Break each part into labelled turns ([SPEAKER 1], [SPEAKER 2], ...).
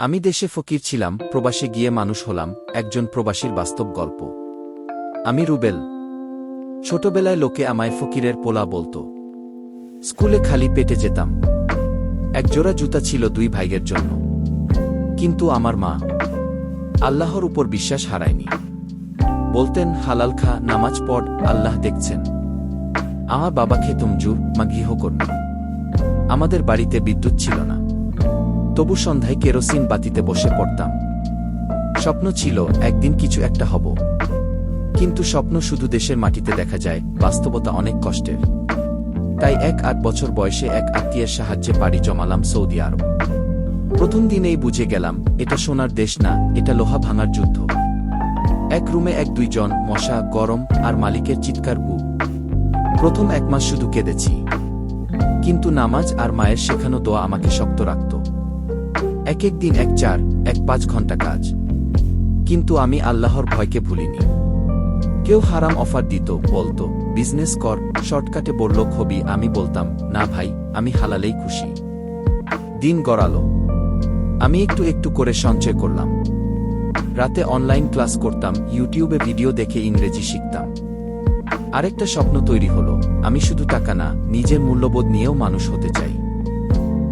[SPEAKER 1] আমি দেশে ফকির ছিলাম, প্রবাসে গিয়ে মানুষ হলাম, একজন প্রবাসীর বাস্তব গল্প। আমি রুবেল। ছোটবেলায় লোকে আমায় ফকিরের পোলা বলতো। স্কুলে খালি পেটে যেতাম। এক জোড়া জুতা ছিল দুই ভাইয়ের জন্য। কিন্তু আমার মা আল্লাহর উপর বিশ্বাস হারায়নি। বলতেন, হালাল খা, নামাজ পড়, আল্লাহ দেখছেন। আমার বাবা খেতুমজুর, মা গৃহকর্মী। আমাদের বাড়িতে বিদ্যুৎ ছিল না, তবু সন্ধ্যায় কেরোসিন বাতিতে বসে পড়তাম। স্বপ্ন ছিল একদিন কিছু একটা হব, কিন্তু স্বপ্ন শুধু দেশের মাটিতে দেখা যায়, বাস্তবতা অনেক কষ্টের। তাই 8 বছর বয়সে এক আত্মীয়ের সাহায্যে পাড়ি জমালাম সৌদি আরব। প্রথম দিনেই বুঝে গেলাম, এটা সোনার দেশ না, এটা লোহা ভাঙার যুদ্ধ। এক রুমে 1-2 জন, মশা, গরম আর মালিকের চিৎকার। প্রথম 1 মাস শুধু কেঁদেছি, কিন্তু নামাজ আর মায়ের শেখানো দোয়া আমাকে শক্ত রাখত। এক দিন 1-4-5 ঘন্টা কাজ, কিন্তু আমি আল্লাহর ভয়কে ভুলিনি। কেউ হারাম অফার দিত, বলতো বিজনেস কর, শর্টকাটে বলল হবি, আমি বলতাম না ভাই, আমি হালালেই খুশি। দিন গড়ালো, আমি একটু একটু করে সঞ্চয় করলাম। রাতে অনলাইন ক্লাস করতাম, ইউটিউবে ভিডিও দেখে ইংরেজি শিখতাম। আরেকটা স্বপ্ন তৈরি হলো, আমি শুধু টাকা না, নিজের মূল্যবোধ নিয়েও মানুষ হতে চাই।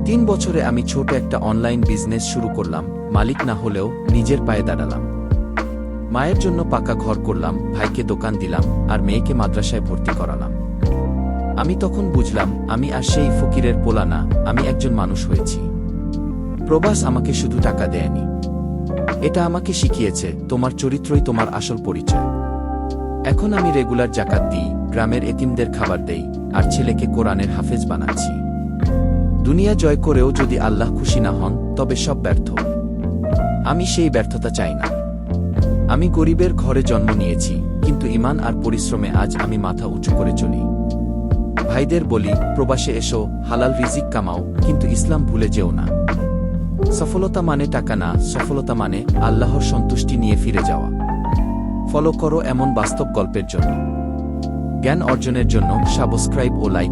[SPEAKER 1] 3 বছরে আমি ছোট একটা অনলাইন বিজনেস শুরু করলাম, মালিক না হলেও নিজের পায়ে দাঁড়ালাম। মায়ের জন্য পাকা ঘর করলাম, ভাইকে দোকান দিলাম, আর মেয়েকে মাদ্রাসায় ভর্তি করালাম। আমি তখন বুঝলাম, আমি আর সেই ফকিরের পোলা না, আমি একজন মানুষ হয়েছি। প্রবাস আমাকে শুধু টাকা দেয়নি, এটা আমাকে শিখিয়েছে তোমার চরিত্রই তোমার আসল পরিচয়। এখন আমি রেগুলার জাকাত দিই, গ্রামের এতিমদের খাবার দেই, আর ছেলেকে কোরআনের হাফেজ বানাচ্ছি। দুনিয়া জয় করেও যদি আল্লাহ খুশি না হন, তবে সব ব্যর্থ। আমি সেই ব্যর্থতা চাই না। আমি গরিবের ঘরে জন্ম নিয়েছি, কিন্তু ঈমান আর পরিশ্রমে আজ আমি মাথা উঁচু করে চলি। ভাইদের বলি, প্রবাসে এসো, হালাল রিজিক কামাও, কিন্তু ইসলাম ভুলে যেও না। সফলতা মানে টাকা না, সফলতা মানে আল্লাহর সন্তুষ্টি নিয়ে ফিরে যাওয়া। ফলো করো এমন বাস্তব গল্পের জন্য, জ্ঞান অর্জনের জন্য সাবস্ক্রাইব ও লাইক